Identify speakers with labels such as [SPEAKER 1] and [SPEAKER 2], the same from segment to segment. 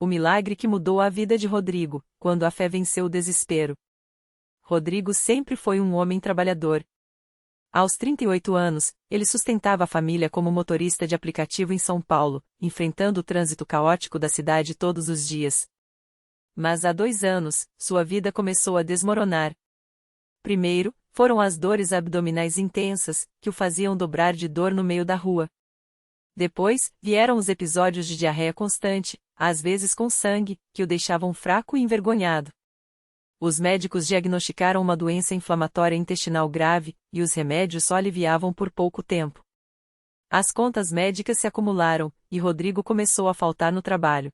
[SPEAKER 1] O milagre que mudou a vida de Rodrigo, quando a fé venceu o desespero. Rodrigo sempre foi um homem trabalhador. Aos 38 anos, ele sustentava a família como motorista de aplicativo em São Paulo, enfrentando o trânsito caótico da cidade todos os dias. Mas há 2 anos, sua vida começou a desmoronar. Primeiro, foram as dores abdominais intensas, que o faziam dobrar de dor no meio da rua. Depois, vieram os episódios de diarreia constante, às vezes com sangue, que o deixavam fraco e envergonhado. Os médicos diagnosticaram uma doença inflamatória intestinal grave, e os remédios só aliviavam por pouco tempo. As contas médicas se acumularam, e Rodrigo começou a faltar no trabalho.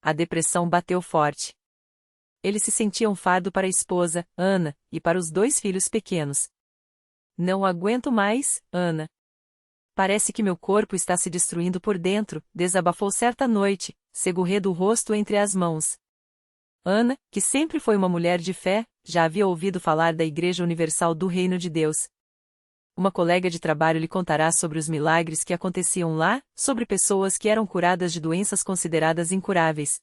[SPEAKER 1] A depressão bateu forte. Ele se sentia um fardo para a esposa, Ana, e para os 2 filhos pequenos. Não aguento mais, Ana. Parece que meu corpo está se destruindo por dentro, desabafou certa noite, segurrando o rosto entre as mãos. Ana, que sempre foi uma mulher de fé, já havia ouvido falar da Igreja Universal do Reino de Deus. Uma colega de trabalho lhe contará sobre os milagres que aconteciam lá, sobre pessoas que eram curadas de doenças consideradas incuráveis.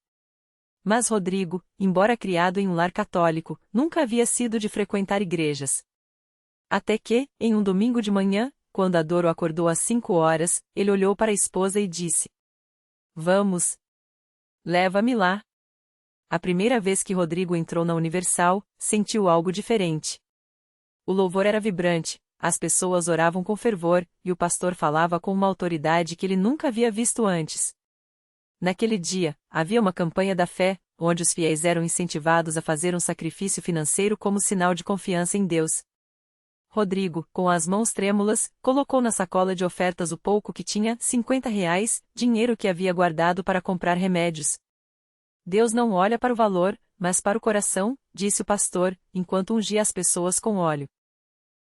[SPEAKER 1] Mas Rodrigo, embora criado em um lar católico, nunca havia sido de frequentar igrejas. Até que, em um domingo de manhã, quando a dor o acordou às 5 horas, ele olhou para a esposa e disse: "Vamos. Leva-me lá." A primeira vez que Rodrigo entrou na Universal, sentiu algo diferente. O louvor era vibrante, as pessoas oravam com fervor, e o pastor falava com uma autoridade que ele nunca havia visto antes. Naquele dia, havia uma campanha da fé, onde os fiéis eram incentivados a fazer um sacrifício financeiro como sinal de confiança em Deus. Rodrigo, com as mãos trêmulas, colocou na sacola de ofertas o pouco que tinha, R$ 50, dinheiro que havia guardado para comprar remédios. "Deus não olha para o valor, mas para o coração", disse o pastor, enquanto ungia as pessoas com óleo.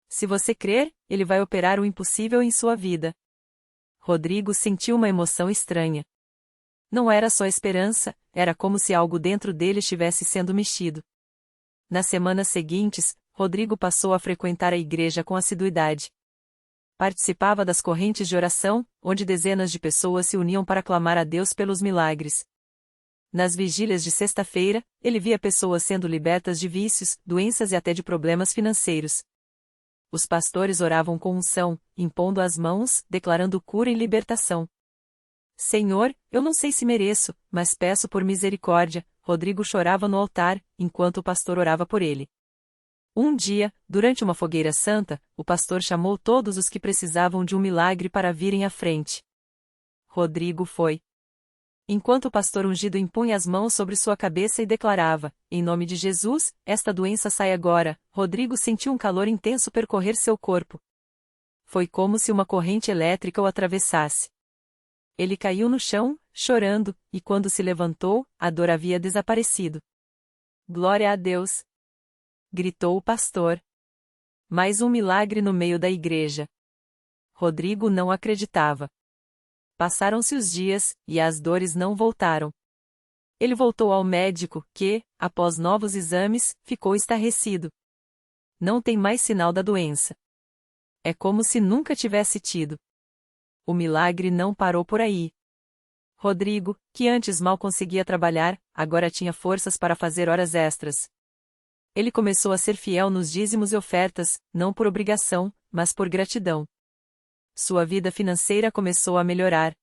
[SPEAKER 1] "Se você crer, ele vai operar o impossível em sua vida." Rodrigo sentiu uma emoção estranha. Não era só esperança, era como se algo dentro dele estivesse sendo mexido. Nas semanas seguintes, Rodrigo passou a frequentar a igreja com assiduidade. Participava das correntes de oração, onde dezenas de pessoas se uniam para clamar a Deus pelos milagres. Nas vigílias de sexta-feira, ele via pessoas sendo libertas de vícios, doenças e até de problemas financeiros. Os pastores oravam com unção, impondo as mãos, declarando cura e libertação. "Senhor, eu não sei se mereço, mas peço por misericórdia", Rodrigo chorava no altar, enquanto o pastor orava por ele. Um dia, durante uma fogueira santa, o pastor chamou todos os que precisavam de um milagre para virem à frente. Rodrigo foi. Enquanto o pastor ungido impunha as mãos sobre sua cabeça e declarava: "Em nome de Jesus, esta doença sai agora", Rodrigo sentiu um calor intenso percorrer seu corpo. Foi como se uma corrente elétrica o atravessasse. Ele caiu no chão, chorando, e quando se levantou, a dor havia desaparecido. "Glória a Deus!" gritou o pastor. Mais um milagre no meio da igreja. Rodrigo não acreditava. Passaram-se os dias, e as dores não voltaram. Ele voltou ao médico, que, após novos exames, ficou estarrecido. "Não tem mais sinal da doença. É como se nunca tivesse tido." O milagre não parou por aí. Rodrigo, que antes mal conseguia trabalhar, agora tinha forças para fazer horas extras. Ele começou a ser fiel nos dízimos e ofertas, não por obrigação, mas por gratidão. Sua vida financeira começou a melhorar.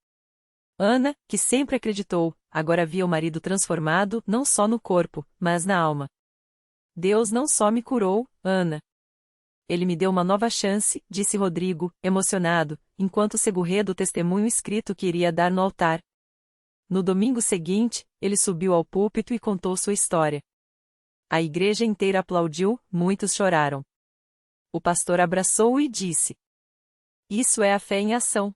[SPEAKER 1] Ana, que sempre acreditou, agora via o marido transformado não só no corpo, mas na alma. "Deus não só me curou, Ana. Ele me deu uma nova chance", disse Rodrigo, emocionado, enquanto segurrava o testemunho escrito que iria dar no altar. No domingo seguinte, ele subiu ao púlpito e contou sua história. A igreja inteira aplaudiu, muitos choraram. O pastor abraçou-o e disse: "Isso é a fé em ação.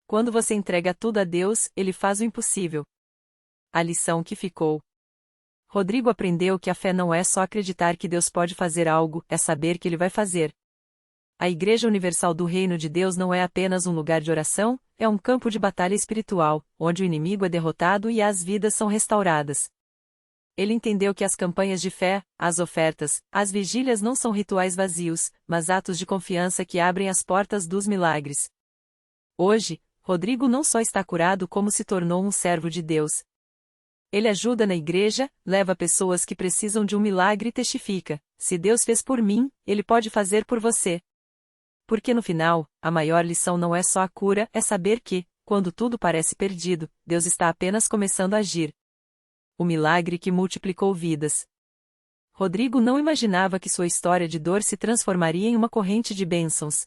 [SPEAKER 1] Quando você entrega tudo a Deus, Ele faz o impossível." A lição que ficou. Rodrigo aprendeu que a fé não é só acreditar que Deus pode fazer algo, é saber que Ele vai fazer. A Igreja Universal do Reino de Deus não é apenas um lugar de oração, é um campo de batalha espiritual, onde o inimigo é derrotado e as vidas são restauradas. Ele entendeu que as campanhas de fé, as ofertas, as vigílias não são rituais vazios, mas atos de confiança que abrem as portas dos milagres. Hoje, Rodrigo não só está curado como se tornou um servo de Deus. Ele ajuda na igreja, leva pessoas que precisam de um milagre e testifica: se Deus fez por mim, Ele pode fazer por você. Porque no final, a maior lição não é só a cura, é saber que, quando tudo parece perdido, Deus está apenas começando a agir. O milagre que multiplicou vidas. Rodrigo não imaginava que sua história de dor se transformaria em uma corrente de bênçãos.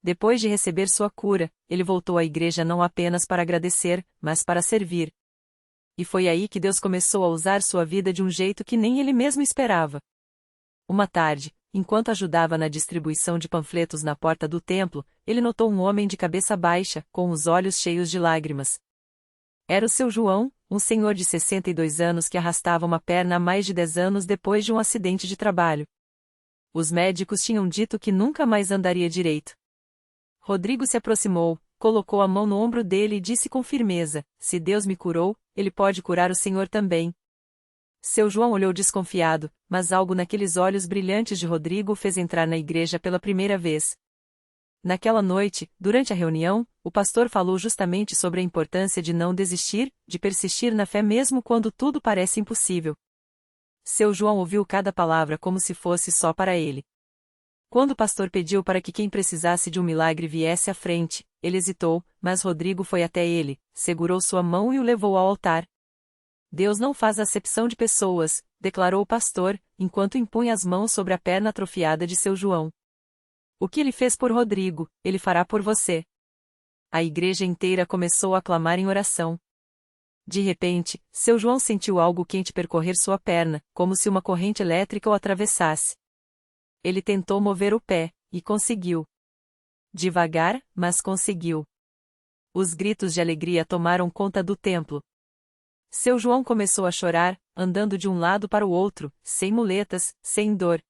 [SPEAKER 1] Depois de receber sua cura, ele voltou à igreja não apenas para agradecer, mas para servir. E foi aí que Deus começou a usar sua vida de um jeito que nem ele mesmo esperava. Uma tarde, enquanto ajudava na distribuição de panfletos na porta do templo, ele notou um homem de cabeça baixa, com os olhos cheios de lágrimas. Era o seu João, um senhor de 62 anos que arrastava uma perna há mais de 10 anos depois de um acidente de trabalho. Os médicos tinham dito que nunca mais andaria direito. Rodrigo se aproximou, colocou a mão no ombro dele e disse com firmeza: se Deus me curou, Ele pode curar o senhor também. Seu João olhou desconfiado, mas algo naqueles olhos brilhantes de Rodrigo o fez entrar na igreja pela primeira vez. Naquela noite, durante a reunião, o pastor falou justamente sobre a importância de não desistir, de persistir na fé mesmo quando tudo parece impossível. Seu João ouviu cada palavra como se fosse só para ele. Quando o pastor pediu para que quem precisasse de um milagre viesse à frente, ele hesitou, mas Rodrigo foi até ele, segurou sua mão e o levou ao altar. Deus não faz acepção de pessoas, declarou o pastor, enquanto impunha as mãos sobre a perna atrofiada de seu João. O que ele fez por Rodrigo, ele fará por você. A igreja inteira começou a clamar em oração. De repente, seu João sentiu algo quente percorrer sua perna, como se uma corrente elétrica o atravessasse. Ele tentou mover o pé, e conseguiu. Devagar, mas conseguiu. Os gritos de alegria tomaram conta do templo. Seu João começou a chorar, andando de um lado para o outro, sem muletas, sem dor.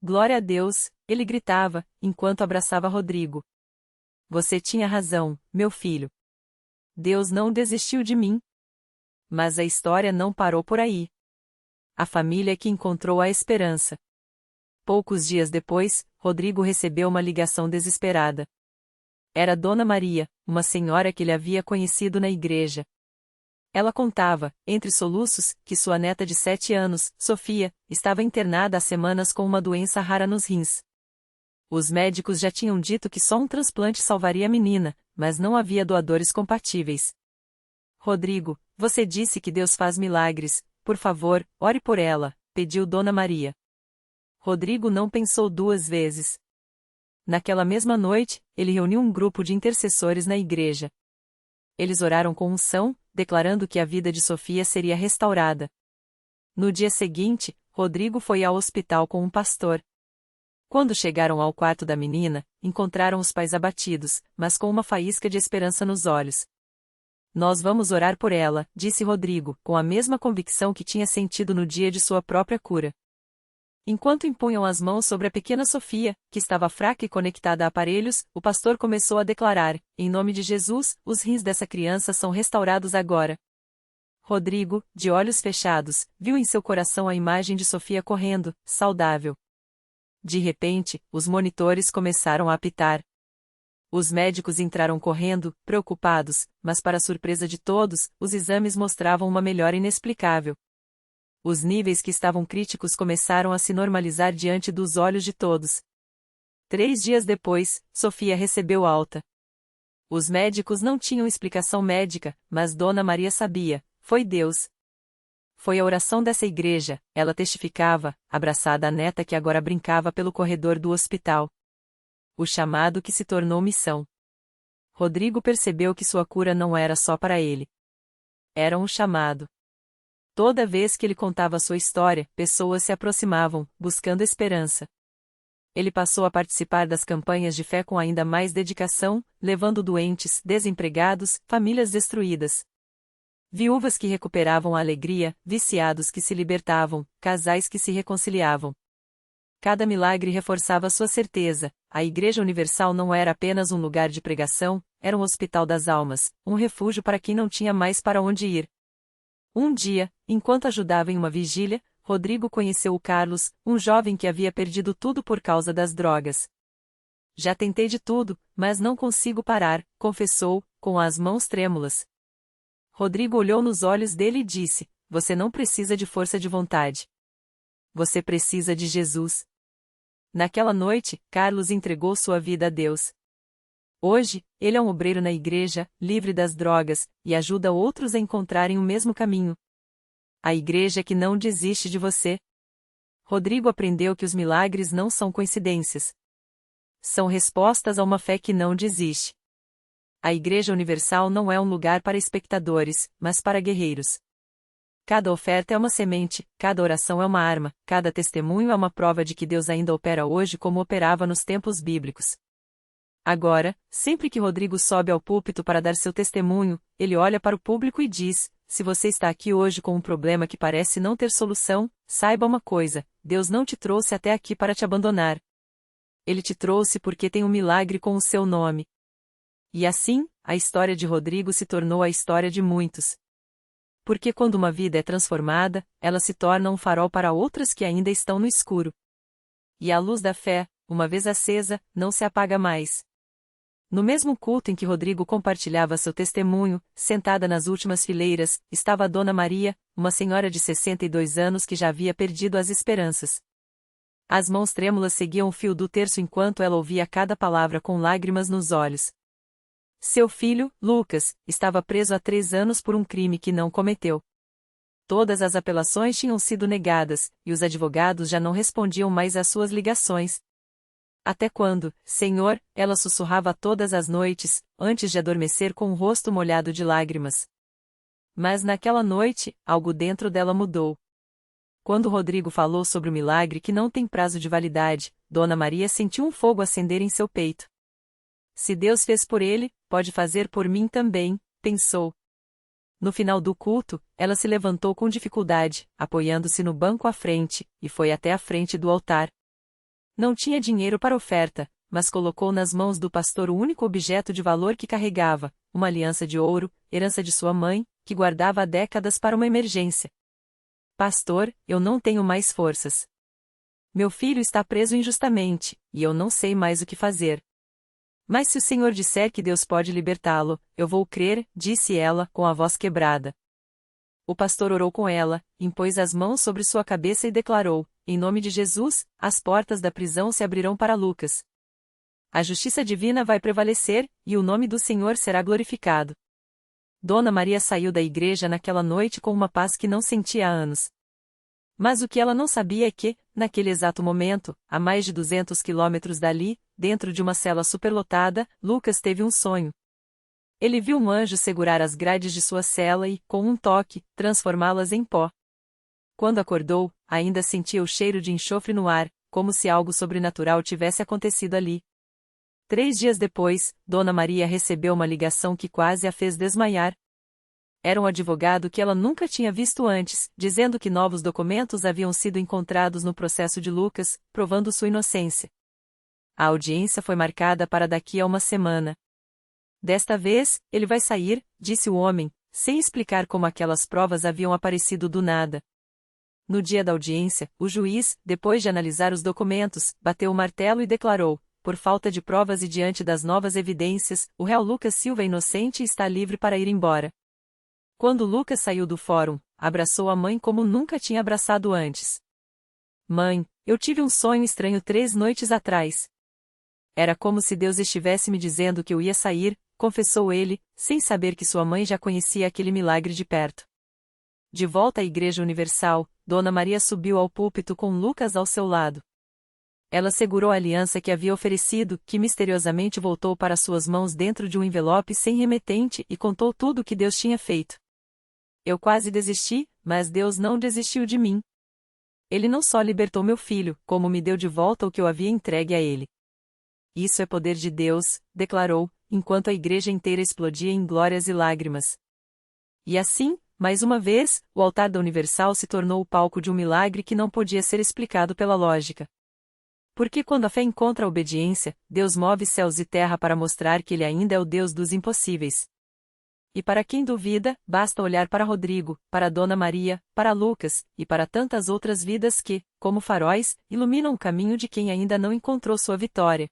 [SPEAKER 1] Glória a Deus, ele gritava, enquanto abraçava Rodrigo. Você tinha razão, meu filho. Deus não desistiu de mim. Mas a história não parou por aí. A família que encontrou a esperança. Poucos dias depois, Rodrigo recebeu uma ligação desesperada. Era Dona Maria, uma senhora que ele havia conhecido na igreja. Ela contava, entre soluços, que sua neta de 7 anos, Sofia, estava internada há semanas com uma doença rara nos rins. Os médicos já tinham dito que só um transplante salvaria a menina, mas não havia doadores compatíveis. Rodrigo, você disse que Deus faz milagres, por favor, ore por ela, pediu Dona Maria. Rodrigo não pensou 2 vezes. Naquela mesma noite, ele reuniu um grupo de intercessores na igreja. Eles oraram com unção, declarando que a vida de Sofia seria restaurada. No dia seguinte, Rodrigo foi ao hospital com um pastor. Quando chegaram ao quarto da menina, encontraram os pais abatidos, mas com uma faísca de esperança nos olhos. Nós vamos orar por ela, disse Rodrigo, com a mesma convicção que tinha sentido no dia de sua própria cura. Enquanto impunham as mãos sobre a pequena Sofia, que estava fraca e conectada a aparelhos, o pastor começou a declarar: em nome de Jesus, os rins dessa criança são restaurados agora. Rodrigo, de olhos fechados, viu em seu coração a imagem de Sofia correndo, saudável. De repente, os monitores começaram a apitar. Os médicos entraram correndo, preocupados, mas para surpresa de todos, os exames mostravam uma melhora inexplicável. Os níveis que estavam críticos começaram a se normalizar diante dos olhos de todos. 3 dias depois, Sofia recebeu alta. Os médicos não tinham explicação médica, mas Dona Maria sabia: foi Deus. Foi a oração dessa igreja, ela testificava, abraçada à neta que agora brincava pelo corredor do hospital. O chamado que se tornou missão. Rodrigo percebeu que sua cura não era só para ele. Era um chamado. Toda vez que ele contava sua história, pessoas se aproximavam, buscando esperança. Ele passou a participar das campanhas de fé com ainda mais dedicação, levando doentes, desempregados, famílias destruídas. Viúvas que recuperavam a alegria, viciados que se libertavam, casais que se reconciliavam. Cada milagre reforçava sua certeza: a Igreja Universal não era apenas um lugar de pregação, era um hospital das almas, um refúgio para quem não tinha mais para onde ir. Um dia, enquanto ajudava em uma vigília, Rodrigo conheceu o Carlos, um jovem que havia perdido tudo por causa das drogas. Já tentei de tudo, mas não consigo parar, confessou, com as mãos trêmulas. Rodrigo olhou nos olhos dele e disse: Você não precisa de força de vontade. Você precisa de Jesus. Naquela noite, Carlos entregou sua vida a Deus. Hoje, ele é um obreiro na igreja, livre das drogas, e ajuda outros a encontrarem o mesmo caminho. A igreja que não desiste de você. Rodrigo aprendeu que os milagres não são coincidências. São respostas a uma fé que não desiste. A Igreja Universal não é um lugar para espectadores, mas para guerreiros. Cada oferta é uma semente, cada oração é uma arma, cada testemunho é uma prova de que Deus ainda opera hoje como operava nos tempos bíblicos. Agora, sempre que Rodrigo sobe ao púlpito para dar seu testemunho, ele olha para o público e diz: Se você está aqui hoje com um problema que parece não ter solução, saiba uma coisa: Deus não te trouxe até aqui para te abandonar. Ele te trouxe porque tem um milagre com o seu nome. E assim, a história de Rodrigo se tornou a história de muitos. Porque quando uma vida é transformada, ela se torna um farol para outras que ainda estão no escuro. E a luz da fé, uma vez acesa, não se apaga mais. No mesmo culto em que Rodrigo compartilhava seu testemunho, sentada nas últimas fileiras, estava a Dona Maria, uma senhora de 62 anos que já havia perdido as esperanças. As mãos trêmulas seguiam o fio do terço enquanto ela ouvia cada palavra com lágrimas nos olhos. Seu filho, Lucas, estava preso há 3 anos por um crime que não cometeu. Todas as apelações tinham sido negadas, e os advogados já não respondiam mais às suas ligações. Até quando, Senhor? Ela sussurrava todas as noites, antes de adormecer com o rosto molhado de lágrimas. Mas naquela noite, algo dentro dela mudou. Quando Rodrigo falou sobre o milagre que não tem prazo de validade, Dona Maria sentiu um fogo acender em seu peito. Se Deus fez por ele, pode fazer por mim também, pensou. No final do culto, ela se levantou com dificuldade, apoiando-se no banco à frente, e foi até a frente do altar. Não tinha dinheiro para oferta, mas colocou nas mãos do pastor o único objeto de valor que carregava, uma aliança de ouro, herança de sua mãe, que guardava há décadas para uma emergência. Pastor, eu não tenho mais forças. Meu filho está preso injustamente, e eu não sei mais o que fazer. Mas se o Senhor disser que Deus pode libertá-lo, eu vou crer, disse ela, com a voz quebrada. O pastor orou com ela, impôs as mãos sobre sua cabeça e declarou: Em nome de Jesus, as portas da prisão se abrirão para Lucas. A justiça divina vai prevalecer, e o nome do Senhor será glorificado. Dona Maria saiu da igreja naquela noite com uma paz que não sentia há anos. Mas o que ela não sabia é que, naquele exato momento, a mais de 200 quilômetros dali, dentro de uma cela superlotada, Lucas teve um sonho. Ele viu um anjo segurar as grades de sua cela e, com um toque, transformá-las em pó. Quando acordou, ainda sentia o cheiro de enxofre no ar, como se algo sobrenatural tivesse acontecido ali. 3 dias depois, Dona Maria recebeu uma ligação que quase a fez desmaiar. Era um advogado que ela nunca tinha visto antes, dizendo que novos documentos haviam sido encontrados no processo de Lucas, provando sua inocência. A audiência foi marcada para daqui a uma semana. Desta vez, ele vai sair, disse o homem, sem explicar como aquelas provas haviam aparecido do nada. No dia da audiência, o juiz, depois de analisar os documentos, bateu o martelo e declarou: por falta de provas e diante das novas evidências, o réu Lucas Silva é inocente e está livre para ir embora. Quando Lucas saiu do fórum, abraçou a mãe como nunca tinha abraçado antes. Mãe, eu tive um sonho estranho 3 noites atrás. Era como se Deus estivesse me dizendo que eu ia sair, confessou ele, sem saber que sua mãe já conhecia aquele milagre de perto. De volta à Igreja Universal, Dona Maria subiu ao púlpito com Lucas ao seu lado. Ela segurou a aliança que havia oferecido, que misteriosamente voltou para suas mãos dentro de um envelope sem remetente e contou tudo o que Deus tinha feito. Eu quase desisti, mas Deus não desistiu de mim. Ele não só libertou meu filho, como me deu de volta o que eu havia entregue a ele. Isso é poder de Deus, declarou, enquanto a igreja inteira explodia em glórias e lágrimas. E assim, mais uma vez, o altar da Universal se tornou o palco de um milagre que não podia ser explicado pela lógica. Porque quando a fé encontra a obediência, Deus move céus e terra para mostrar que Ele ainda é o Deus dos impossíveis. E para quem duvida, basta olhar para Rodrigo, para Dona Maria, para Lucas, e para tantas outras vidas que, como faróis, iluminam o caminho de quem ainda não encontrou sua vitória.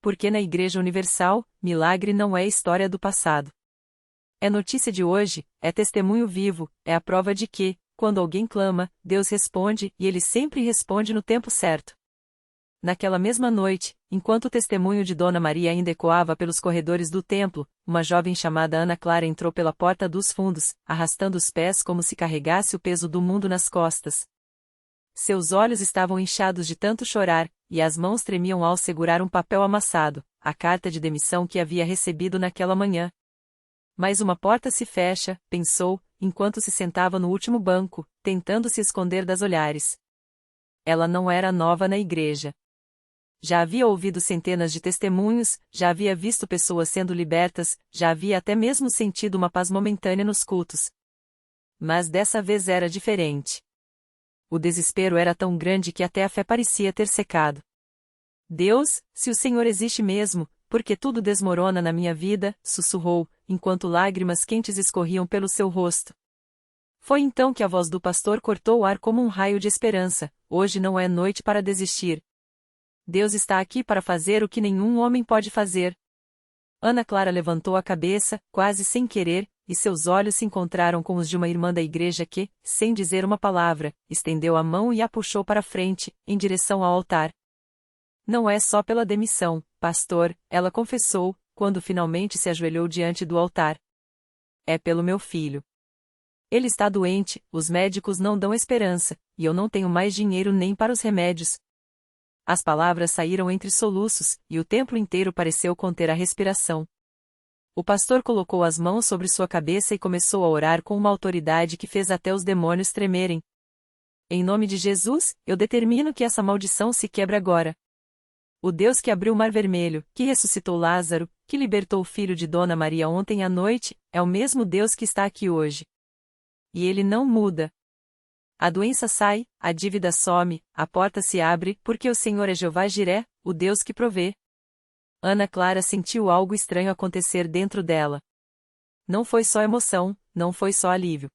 [SPEAKER 1] Porque na Igreja Universal, milagre não é história do passado. É notícia de hoje, é testemunho vivo, é a prova de que, quando alguém clama, Deus responde, e Ele sempre responde no tempo certo. Naquela mesma noite, enquanto o testemunho de Dona Maria ainda ecoava pelos corredores do templo, uma jovem chamada Ana Clara entrou pela porta dos fundos, arrastando os pés como se carregasse o peso do mundo nas costas. Seus olhos estavam inchados de tanto chorar, e as mãos tremiam ao segurar um papel amassado, a carta de demissão que havia recebido naquela manhã. Mas uma porta se fecha, pensou, enquanto se sentava no último banco, tentando se esconder das olhares. Ela não era nova na igreja. Já havia ouvido centenas de testemunhos, já havia visto pessoas sendo libertas, já havia até mesmo sentido uma paz momentânea nos cultos. Mas dessa vez era diferente. O desespero era tão grande que até a fé parecia ter secado. Deus, se o Senhor existe mesmo, por que tudo desmorona na minha vida? Sussurrou, enquanto lágrimas quentes escorriam pelo seu rosto. Foi então que a voz do pastor cortou o ar como um raio de esperança. Hoje não é noite para desistir. Deus está aqui para fazer o que nenhum homem pode fazer. Ana Clara levantou a cabeça, quase sem querer, e seus olhos se encontraram com os de uma irmã da igreja que, sem dizer uma palavra, estendeu a mão e a puxou para frente, em direção ao altar. Não é só pela demissão, pastor, ela confessou, quando finalmente se ajoelhou diante do altar. É pelo meu filho. Ele está doente, os médicos não dão esperança, e eu não tenho mais dinheiro nem para os remédios. As palavras saíram entre soluços, e o templo inteiro pareceu conter a respiração. O pastor colocou as mãos sobre sua cabeça e começou a orar com uma autoridade que fez até os demônios tremerem. Em nome de Jesus, eu determino que essa maldição se quebre agora. O Deus que abriu o Mar Vermelho, que ressuscitou Lázaro, que libertou o filho de Dona Maria ontem à noite, é o mesmo Deus que está aqui hoje. E ele não muda. A doença sai, a dívida some, a porta se abre, porque o Senhor é Jeová Jiré, o Deus que provê. Ana Clara sentiu algo estranho acontecer dentro dela. Não foi só emoção, não foi só alívio.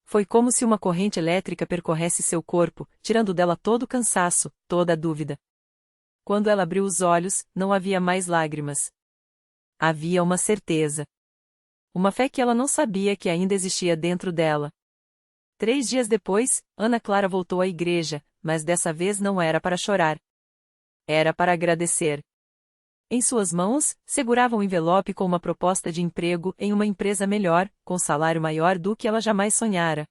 [SPEAKER 1] Foi como se uma corrente elétrica percorresse seu corpo, tirando dela todo o cansaço, toda a dúvida. Quando ela abriu os olhos, não havia mais lágrimas. Havia uma certeza. Uma fé que ela não sabia que ainda existia dentro dela. 3 dias depois, Ana Clara voltou à igreja, mas dessa vez não era para chorar. Era para agradecer. Em suas mãos, segurava um envelope com uma proposta de emprego em uma empresa melhor, com salário maior do que ela jamais sonhara.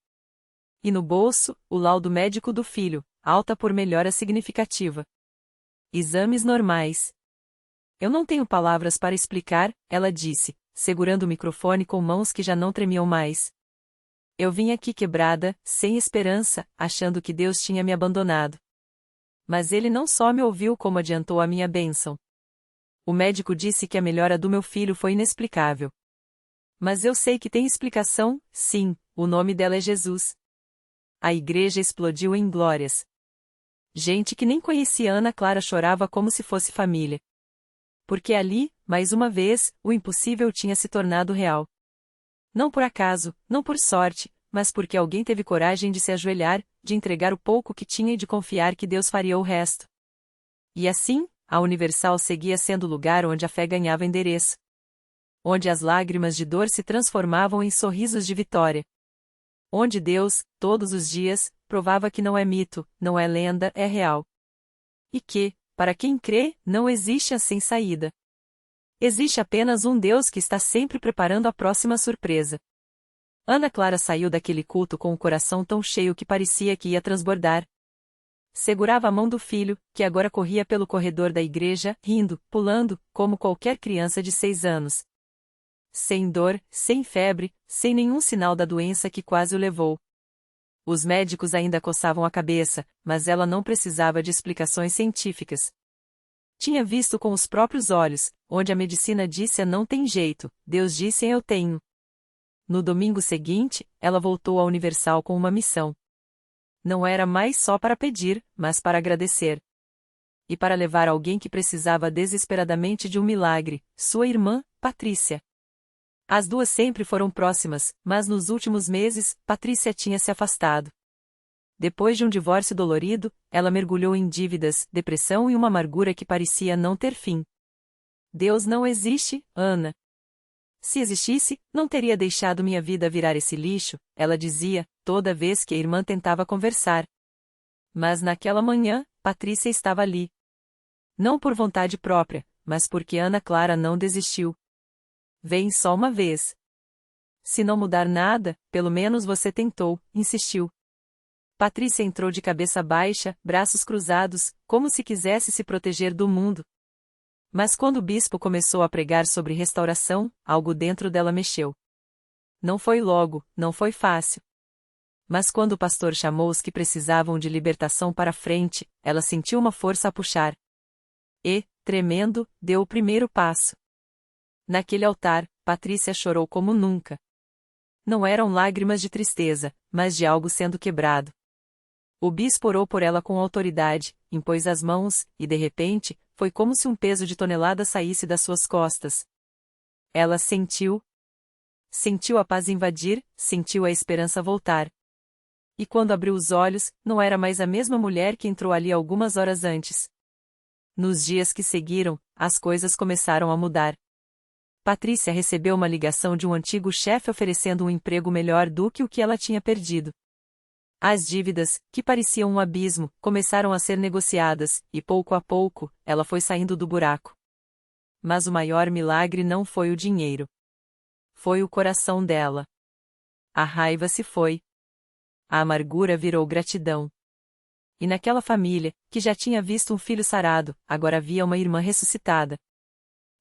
[SPEAKER 1] E no bolso, o laudo médico do filho, alta por melhora significativa. Exames normais. Eu não tenho palavras para explicar, ela disse, segurando o microfone com mãos que já não tremiam mais. Eu vim aqui quebrada, sem esperança, achando que Deus tinha me abandonado. Mas ele não só me ouviu como adiantou a minha bênção. O médico disse que a melhora do meu filho foi inexplicável. Mas eu sei que tem explicação, sim, o nome dela é Jesus. A igreja explodiu em glórias. Gente que nem conhecia Ana Clara chorava como se fosse família. Porque ali, mais uma vez, o impossível tinha se tornado real. Não por acaso, não por sorte, mas porque alguém teve coragem de se ajoelhar, de entregar o pouco que tinha e de confiar que Deus faria o resto. E assim, a Universal seguia sendo o lugar onde a fé ganhava endereço. Onde as lágrimas de dor se transformavam em sorrisos de vitória. Onde Deus, todos os dias, provava que não é mito, não é lenda, é real. E que, para quem crê, não existe a sem saída. Existe apenas um Deus que está sempre preparando a próxima surpresa. Ana Clara saiu daquele culto com o coração tão cheio que parecia que ia transbordar. Segurava a mão do filho, que agora corria pelo corredor da igreja, rindo, pulando, como qualquer criança de 6 anos. Sem dor, sem febre, sem nenhum sinal da doença que quase o levou. Os médicos ainda coçavam a cabeça, mas ela não precisava de explicações científicas. Tinha visto com os próprios olhos, onde a medicina disse não tem jeito, Deus disse eu tenho. No domingo seguinte, ela voltou à Universal com uma missão. Não era mais só para pedir, mas para agradecer. E para levar alguém que precisava desesperadamente de um milagre, sua irmã, Patrícia. As duas sempre foram próximas, mas nos últimos meses, Patrícia tinha se afastado. Depois de um divórcio dolorido, ela mergulhou em dívidas, depressão e uma amargura que parecia não ter fim. Deus não existe, Ana. Se existisse, não teria deixado minha vida virar esse lixo, ela dizia, toda vez que a irmã tentava conversar. Mas naquela manhã, Patrícia estava ali. Não por vontade própria, mas porque Ana Clara não desistiu. Vem só uma vez. Se não mudar nada, pelo menos você tentou, insistiu. Patrícia entrou de cabeça baixa, braços cruzados, como se quisesse se proteger do mundo. Mas quando o bispo começou a pregar sobre restauração, algo dentro dela mexeu. Não foi logo, não foi fácil. Mas quando o pastor chamou os que precisavam de libertação para a frente, ela sentiu uma força a puxar. E, tremendo, deu o primeiro passo. Naquele altar, Patrícia chorou como nunca. Não eram lágrimas de tristeza, mas de algo sendo quebrado. O bispo orou por ela com autoridade, impôs as mãos, e de repente, foi como se um peso de toneladas saísse das suas costas. Ela sentiu. Sentiu a paz invadir, sentiu a esperança voltar. E quando abriu os olhos, não era mais a mesma mulher que entrou ali algumas horas antes. Nos dias que seguiram, as coisas começaram a mudar. Patrícia recebeu uma ligação de um antigo chefe oferecendo um emprego melhor do que o que ela tinha perdido. As dívidas, que pareciam um abismo, começaram a ser negociadas, e pouco a pouco, ela foi saindo do buraco. Mas o maior milagre não foi o dinheiro. Foi o coração dela. A raiva se foi. A amargura virou gratidão. E naquela família, que já tinha visto um filho sarado, agora havia uma irmã ressuscitada.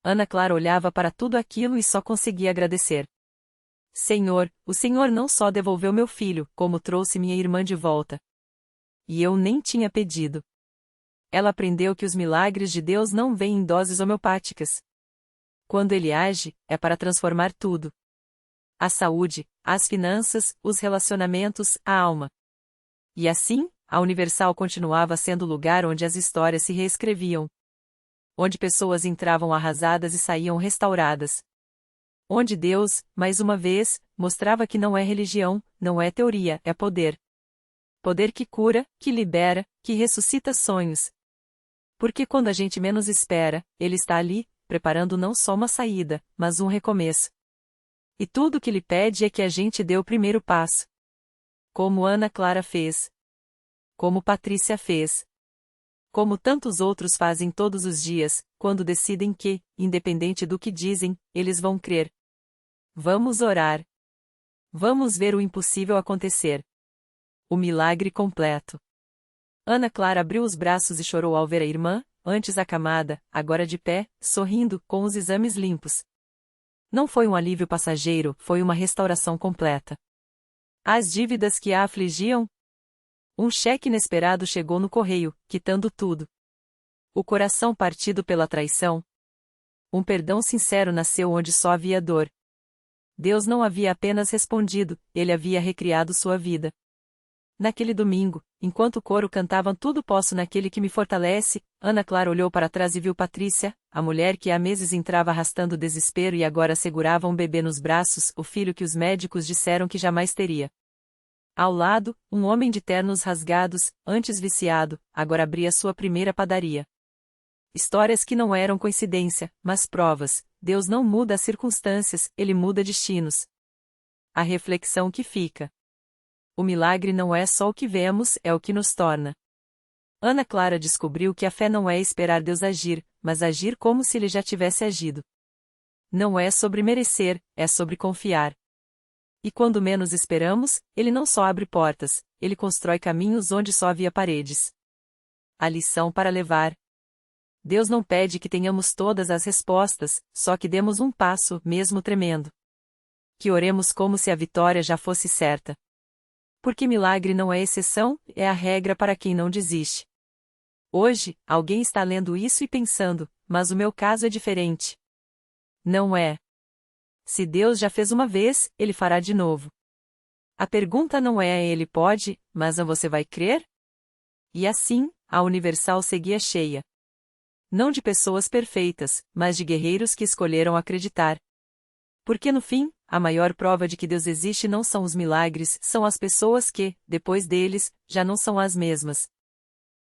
[SPEAKER 1] Ana Clara olhava para tudo aquilo e só conseguia agradecer. Senhor, o Senhor não só devolveu meu filho, como trouxe minha irmã de volta. E eu nem tinha pedido. Ela aprendeu que os milagres de Deus não vêm em doses homeopáticas. Quando Ele age, é para transformar tudo. A saúde, as finanças, os relacionamentos, a alma. E assim, a Universal continuava sendo o lugar onde as histórias se reescreviam. Onde pessoas entravam arrasadas e saíam restauradas. Onde Deus, mais uma vez, mostrava que não é religião, não é teoria, é poder. Poder que cura, que libera, que ressuscita sonhos. Porque quando a gente menos espera, Ele está ali, preparando não só uma saída, mas um recomeço. E tudo o que Ele pede é que a gente dê o primeiro passo. Como Ana Clara fez. Como Patrícia fez. Como tantos outros fazem todos os dias, quando decidem que, independente do que dizem, eles vão crer. Vamos orar. Vamos ver o impossível acontecer. O milagre completo. Ana Clara abriu os braços e chorou ao ver a irmã, antes acamada, agora de pé, sorrindo, com os exames limpos. Não foi um alívio passageiro, foi uma restauração completa. As dívidas que a afligiam? Um cheque inesperado chegou no correio, quitando tudo. O coração partido pela traição. Um perdão sincero nasceu onde só havia dor. Deus não havia apenas respondido, Ele havia recriado sua vida. Naquele domingo, enquanto o coro cantava Tudo posso naquele que me fortalece, Ana Clara olhou para trás e viu Patrícia, a mulher que há meses entrava arrastando desespero e agora segurava um bebê nos braços, o filho que os médicos disseram que jamais teria. Ao lado, um homem de ternos rasgados, antes viciado, agora abria sua primeira padaria. Histórias que não eram coincidência, mas provas. Deus não muda as circunstâncias, Ele muda destinos. A reflexão que fica. O milagre não é só o que vemos, é o que nos torna. Ana Clara descobriu que a fé não é esperar Deus agir, mas agir como se Ele já tivesse agido. Não é sobre merecer, é sobre confiar. E quando menos esperamos, Ele não só abre portas, Ele constrói caminhos onde só havia paredes. A lição para levar. Deus não pede que tenhamos todas as respostas, só que demos um passo, mesmo tremendo. Que oremos como se a vitória já fosse certa. Porque milagre não é exceção, é a regra para quem não desiste. Hoje, alguém está lendo isso e pensando, mas o meu caso é diferente. Não é. Se Deus já fez uma vez, Ele fará de novo. A pergunta não é Ele pode, mas você vai crer? E assim, a Universal seguia cheia. Não de pessoas perfeitas, mas de guerreiros que escolheram acreditar. Porque no fim, a maior prova de que Deus existe não são os milagres, são as pessoas que, depois deles, já não são as mesmas.